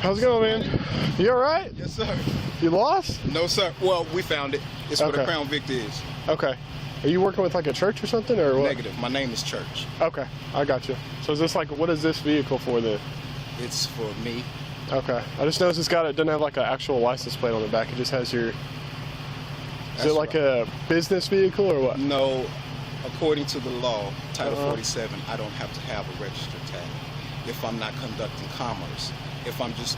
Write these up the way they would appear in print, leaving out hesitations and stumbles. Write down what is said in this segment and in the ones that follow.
How's it going, man? You alright? Yes, sir. You lost? No, sir. Well, we found it. It's where the Crown Vic is. Okay. Are you working with like a church or something, or what? Negative. My name is Church. Okay, I got you. So is this like, what is this vehicle for then? It's for me. Okay. I just noticed it doesn't have like an actual license plate on the back. It just has your... Is it like a business vehicle or what? No. According to the law, Title 47, I don't have to have a registered tag if I'm not conducting commerce. If I'm just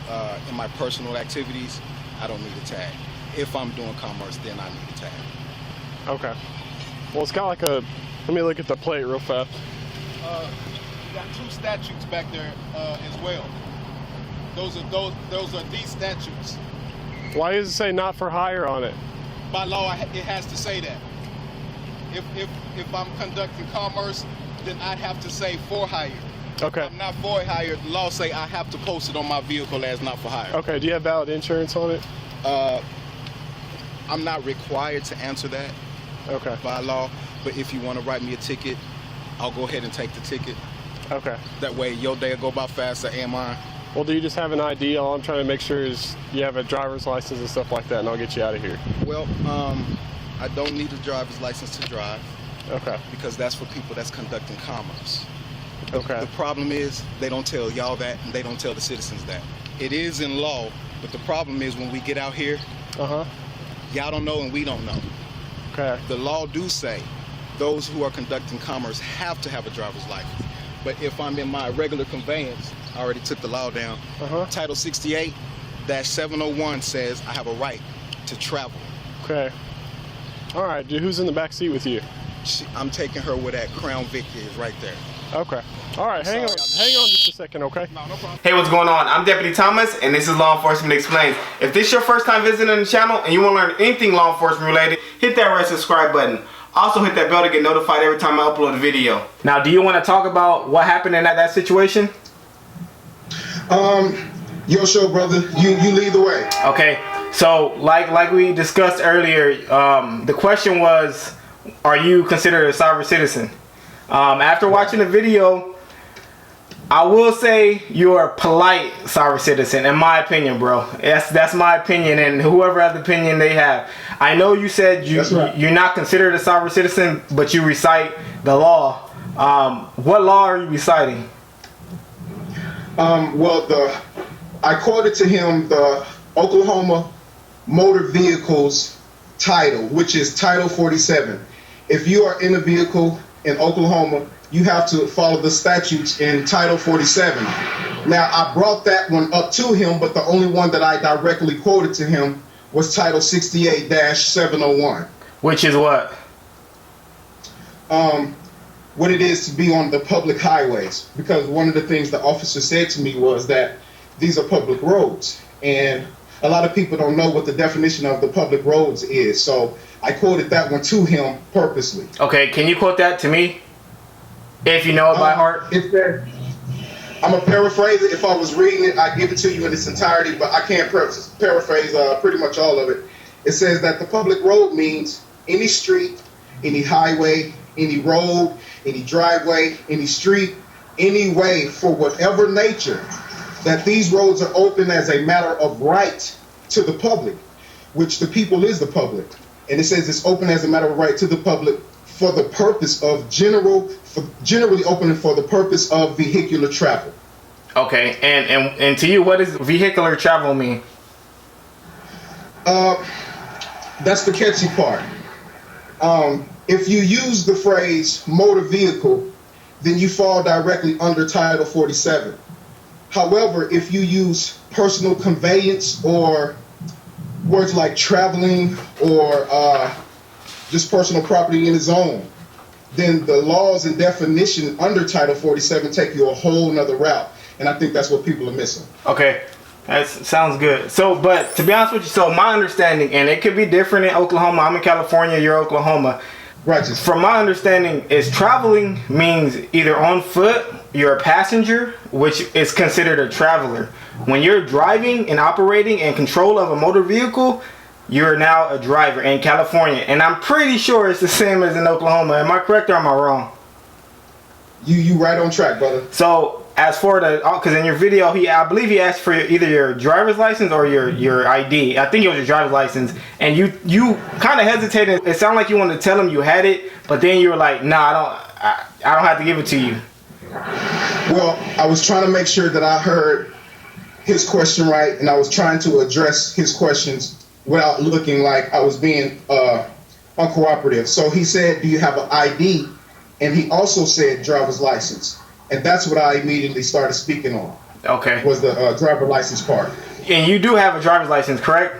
in my personal activities, I don't need a tag. If I'm doing commerce, then I need a tag. Okay. Well, it's got like a... Let me look at the plate real fast. You got two statutes back there as well. Those are these statutes. Why does it say not for hire on it? By law, it has to say that. If I'm conducting commerce, then I'd have to say for hire. Okay. If I'm not for hire, the law say I have to post it on my vehicle as not for hire. Okay. Do you have valid insurance on it? I'm not required to answer that by law, but if you want to write me a ticket, I'll go ahead and take the ticket. Okay. That way your day will go by faster and mine. Well, do you just have an ID? All I'm trying to make sure is you have a driver's license and stuff like that, and I'll get you out of here. Well, I don't need a driver's license to drive. Okay. Because that's for people that's conducting commerce. Okay. The problem is they don't tell y'all that, and they don't tell the citizens that. It is in law, but the problem is when we get out here, y'all don't know and we don't know. Okay. The law do say those who are conducting commerce have to have a driver's license. But if I'm in my regular conveyance, I already took the law down. Title 68-701 says I have a right to travel. Okay. All right, dude, who's in the back seat with you? I'm taking her where that Crown Vic is right there. Okay. All right, hang on just a second, okay? No problem. Hey, what's going on? I'm Deputy Thomas, and this is Law Enforcement Explains. If this is your first time visiting the channel and you want to learn anything law enforcement related, hit that red subscribe button. Also hit that bell to get notified every time I upload a video. Now, do you want to talk about what happened in that situation? Your show, brother. You lead the way. Okay. So, like we discussed earlier, the question was, are you considered a sovereign citizen? After watching the video, I will say you're a polite sovereign citizen, in my opinion, bro. That's my opinion, and whoever has the opinion they have. I know you said you're not considered a sovereign citizen, but you recite the law. What law are you reciting? I quoted to him the Oklahoma Motor Vehicles title, which is Title 47. If you are in a vehicle in Oklahoma, you have to follow the statutes in Title 47. Now, I brought that one up to him, but the only one that I directly quoted to him was Title 68-701. Which is what? What it is to be on the public highways. Because one of the things the officer said to me was that these are public roads. And a lot of people don't know what the definition of the public roads is. So I quoted that one to him purposely. Okay, can you quote that to me? If you know it by heart. It said, I'm going to paraphrase it. If I was reading it, I'd give it to you in its entirety, but I can't paraphrase pretty much all of it. It says that the public road means any street, any highway, any road, any driveway, any street, any way for whatever nature, that these roads are open as a matter of right to the public, which the people is the public. And it says it's open as a matter of right to the public for the purpose of generally open for the purpose of vehicular travel. Okay, and to you, what does vehicular travel mean? That's the catchy part. If you use the phrase motor vehicle, then you fall directly under Title 47. However, if you use personal conveyance or words like traveling or just personal property in its own, then the laws and definition under Title 47 take you a whole nother route. And I think that's what people are missing. Okay, that sounds good. So, but to be honest with you, so my understanding, and it could be different in Oklahoma. I'm in California, you're Oklahoma. Righteous. From my understanding, is traveling means either on foot, you're a passenger, which is considered a traveler. When you're driving and operating in control of a motor vehicle, you're now a driver in California. And I'm pretty sure it's the same as in Oklahoma. Am I correct or am I wrong? You right on track, brother. So as for the, because in your video, I believe he asked for either your driver's license or your ID. I think it was your driver's license, and you kind of hesitated. It sounded like you wanted to tell him you had it, but then you were like, nah, I don't have to give it to you. Well, I was trying to make sure that I heard his question right, and I was trying to address his questions without looking like I was being uncooperative. So he said, do you have an ID? And he also said driver's license. And that's what I immediately started speaking on. Okay. Was the driver license part. And you do have a driver's license, correct?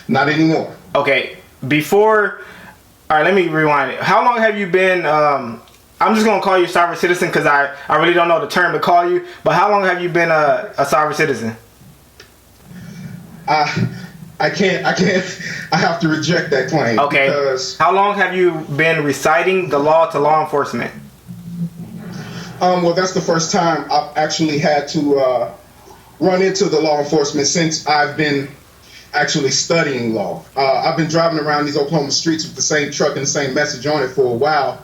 Not anymore. Okay. Before, all right, let me rewind it. How long have you been, I'm just going to call you a sovereign citizen because I really don't know the term to call you, but how long have you been a sovereign citizen? I can't, I have to reject that claim. Okay. Because, how long have you been reciting the law to law enforcement? well, that's the first time I've actually had to run into the law enforcement since I've been actually studying law. I've been driving around these Oklahoma streets with the same truck and the same message on it for a while,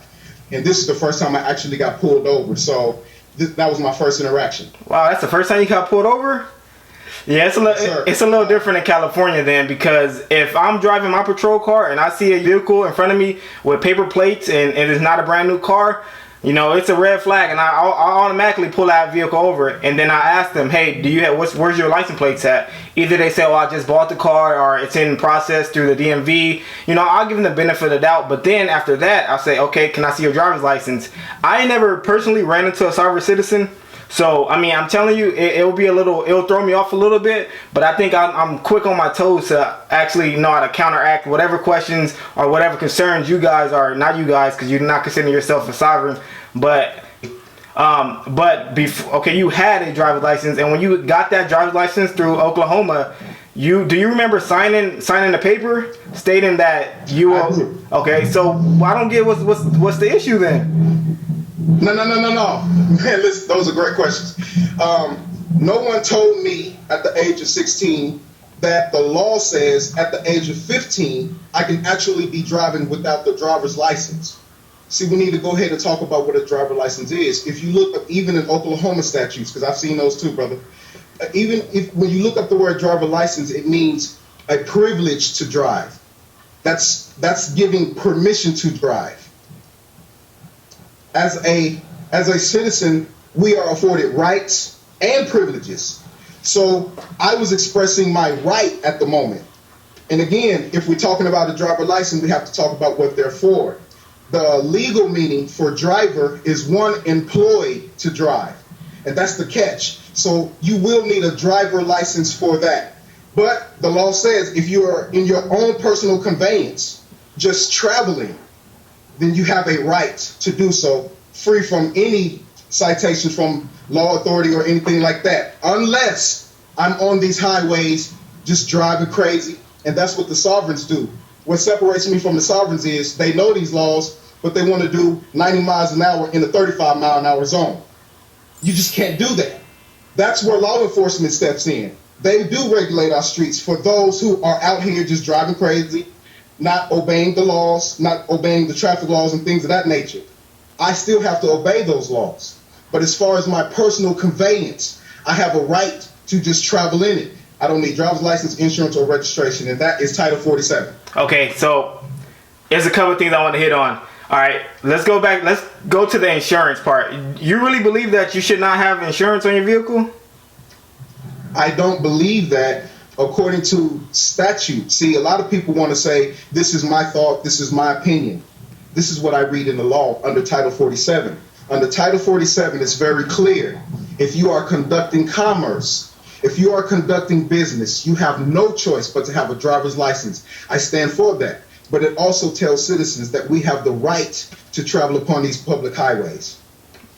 and this is the first time I actually got pulled over. So that was my first interaction. Wow, that's the first time you got pulled over? Yeah, it's a little different in California then, because if I'm driving my patrol car and I see a vehicle in front of me with paper plates and it is not a brand new car, you know, it's a red flag, and I automatically pull that vehicle over, and then I ask them, hey, do you have, where's your license plates at? Either they say, oh, I just bought the car, or it's in process through the DMV. You know, I'll give them the benefit of the doubt, but then after that, I'll say, okay, can I see your driver's license? I never personally ran into a sovereign citizen, so, I mean, I'm telling you, it'll throw me off a little bit, but I think I'm quick on my toes to actually know how to counteract whatever questions or whatever concerns you guys are, not you guys, because you're not considering yourself a sovereign, but before, okay, you had a driver's license, and when you got that driver's license through Oklahoma, do you remember signing the paper stating that you were, okay, so I don't get what's the issue then? No. Man, listen, those are great questions. No one told me at the age of 16 that the law says at the age of 15, I can actually be driving without the driver's license. See, we need to go ahead and talk about what a driver license is. If you look up, even in Oklahoma statutes, because I've seen those too, brother, when you look up the word driver license, it means a privilege to drive. That's giving permission to drive. As a citizen, we are afforded rights and privileges. So I was expressing my right at the moment. And again, if we're talking about a driver license, we have to talk about what they're for. The legal meaning for driver is one employed to drive. And that's the catch. So you will need a driver license for that. But the law says if you are in your own personal conveyance, just traveling, then you have a right to do so, free from any citation from law authority or anything like that, unless I'm on these highways just driving crazy, and that's what the sovereigns do. What separates me from the sovereigns is they know these laws, but they want to do 90 miles an hour in a 35-mile-an-hour zone. You just can't do that. That's where law enforcement steps in. They do regulate our streets for those who are out here just driving crazy, not obeying the laws, not obeying the traffic laws and things of that nature. I still have to obey those laws. But as far as my personal conveyance, I have a right to just travel in it. I don't need driver's license, insurance, or registration, and that is Title 47. Okay, so there's a couple of things I want to hit on. All right, let's go back. Let's go to the insurance part. You really believe that you should not have insurance on your vehicle? I don't believe that according to statute. See, a lot of people want to say, this is my thought, this is my opinion. This is what I read in the law under Title 47. Under Title 47, it's very clear. If you are conducting commerce, if you are conducting business, you have no choice but to have a driver's license. I stand for that. But it also tells citizens that we have the right to travel upon these public highways.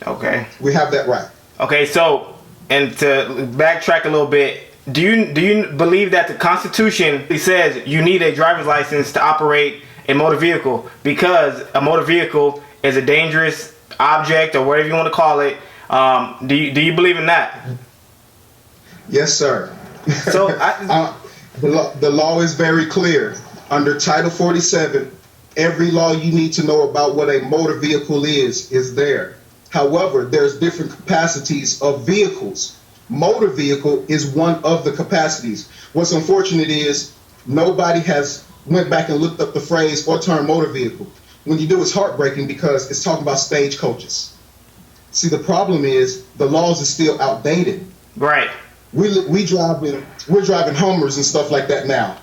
Okay. We have that right. Okay, so, and to backtrack a little bit, do you believe that the Constitution says you need a driver's license to operate a motor vehicle, because a motor vehicle is a dangerous object or whatever you want to call it? Do you believe in that? Yes, sir. So the law is very clear. Under Title 47, every law you need to know about what a motor vehicle is there. However, there's different capacities of vehicles. Motor vehicle is one of the capacities. What's unfortunate is nobody has went back and looked up the phrase or term motor vehicle. When you do, it's heartbreaking because it's talking about stagecoaches. See, the problem is the laws are still outdated. Right. We're driving Hummers and stuff like that now.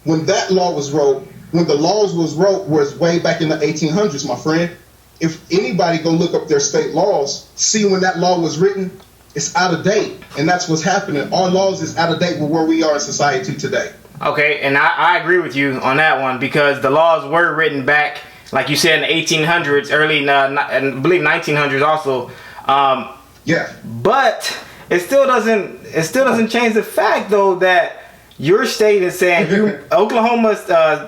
When that law was wrote, when the laws was wrote, was way back in the 1800s, my friend. If anybody go look up their state laws, see when that law was written, it's out of date, and that's what's happening. Our laws is out of date with where we are in society today. Okay, and I agree with you on that one because the laws were written back, like you said, in the 1800s, early, I believe 1900s also. Yeah. But it still doesn't change the fact though that your state is saying Oklahoma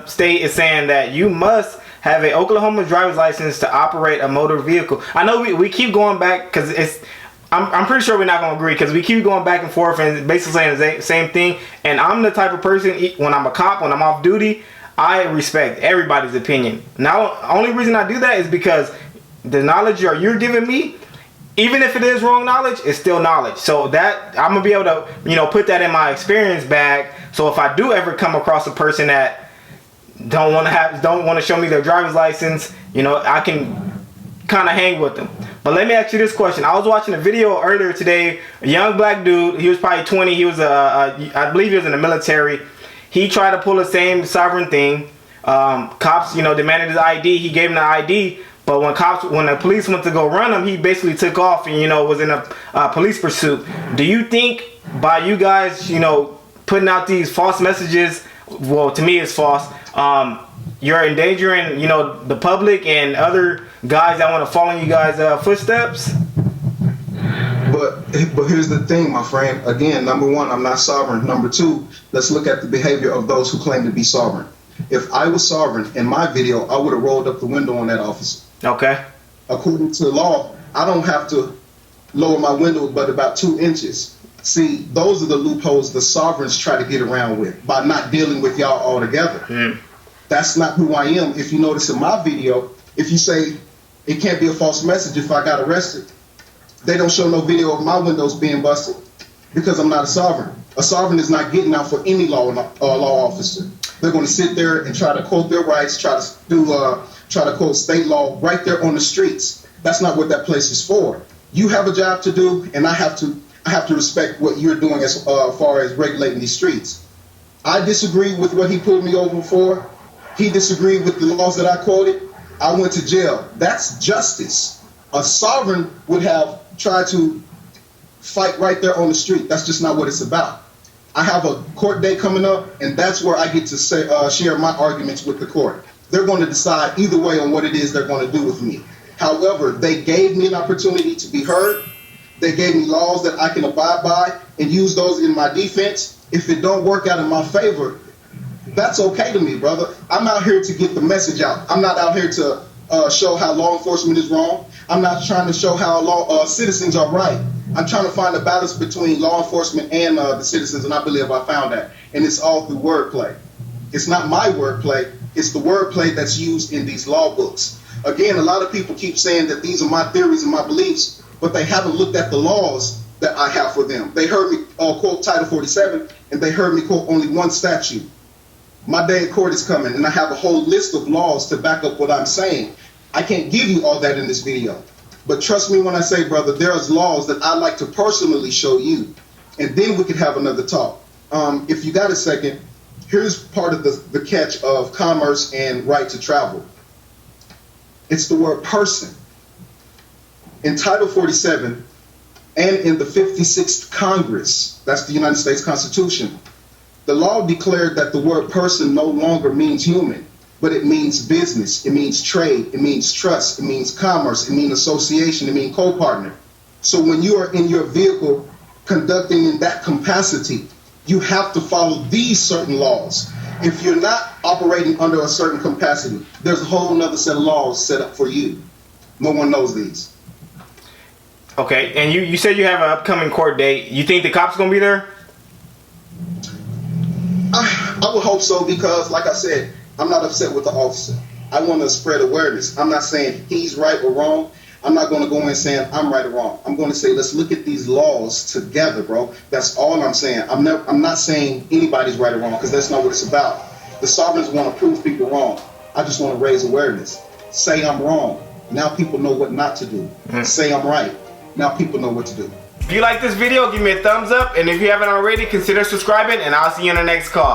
state is saying that you must have a Oklahoma driver's license to operate a motor vehicle. I know we keep going back because I'm pretty sure we're not going to agree because we keep going back and forth and basically saying the same thing. And I'm the type of person, when I'm a cop, when I'm off duty, I respect everybody's opinion. Now, the only reason I do that is because the knowledge you're giving me, even if it is wrong knowledge, it's still knowledge. So that I'm going to be able to, put that in my experience bag. So if I do ever come across a person that don't want to show me their driver's license, I can kind of hang with them. But let me ask you this question. I was watching a video earlier today. A young black dude. He was probably 20. He was I believe he was in the military. He tried to pull the same sovereign thing. Cops, demanded his ID. He gave him the ID. But when the police went to go run him, he basically took off and was in a police pursuit. Do you think by you guys, putting out these false messages, well, to me it's false, you're endangering, the public and other guys that want to follow you guys' footsteps? But here's the thing, my friend. Again, number one, I'm not sovereign. Number two, let's look at the behavior of those who claim to be sovereign. If I was sovereign in my video, I would have rolled up the window on that officer. Okay. According to the law, I don't have to lower my window but about 2 inches. See, those are the loopholes the sovereigns try to get around with by not dealing with y'all altogether. That's not who I am. If you notice in my video, if you say it can't be a false message if I got arrested, they don't show no video of my windows being busted because I'm not a sovereign. A sovereign is not getting out for any law officer. They're going to sit there and try to quote their rights, try to quote state law right there on the streets. That's not what that place is for. You have a job to do, and I have to respect what you're doing as far as regulating these streets. I disagree with what he pulled me over for. He disagreed with the laws that I quoted. I went to jail. That's justice. A sovereign would have tried to fight right there on the street. That's just not what it's about. I have a court date coming up, and that's where I get to share my arguments with the court. They're going to decide either way on what it is they're going to do with me. However, they gave me an opportunity to be heard. They gave me laws that I can abide by and use those in my defense. If it don't work out in my favor, that's okay to me, brother. I'm out here to get the message out. I'm not out here to show how law enforcement is wrong. I'm not trying to show how citizens are right. I'm trying to find a balance between law enforcement and the citizens, and I believe I found that. And it's all through wordplay. It's not my wordplay. It's the wordplay that's used in these law books. Again, a lot of people keep saying that these are my theories and my beliefs, but they haven't looked at the laws that I have for them. They heard me quote Title 47, and they heard me quote only one statute. My day in court is coming, and I have a whole list of laws to back up what I'm saying. I can't give you all that in this video. But trust me when I say, brother, there's laws that I'd like to personally show you, and then we could have another talk. If you got a second, here's part of the catch of commerce and right to travel. It's the word person. In Title 47 and in the 56th Congress, that's the United States Constitution, the law declared that the word person no longer means human, but it means business, it means trade, it means trust, it means commerce, it means association, it means co-partner. So when you are in your vehicle conducting in that capacity, you have to follow these certain laws. If you're not operating under a certain capacity, there's a whole nother set of laws set up for you. No one knows these. Okay, and you said you have an upcoming court date. You think the cops going to be there? I would hope so because, like I said, I'm not upset with the officer. I want to spread awareness. I'm not saying he's right or wrong. I'm not going to go in saying I'm right or wrong. I'm going to say let's look at these laws together, bro. That's all I'm saying. I'm not saying anybody's right or wrong, because that's not what it's about. The sovereigns want to prove people wrong. I just want to raise awareness. Say I'm wrong. Now people know what not to do. Say I'm right. Now people know what to do. If you like this video, give me a thumbs up, and if you haven't already, consider subscribing, and I'll see you in the next call.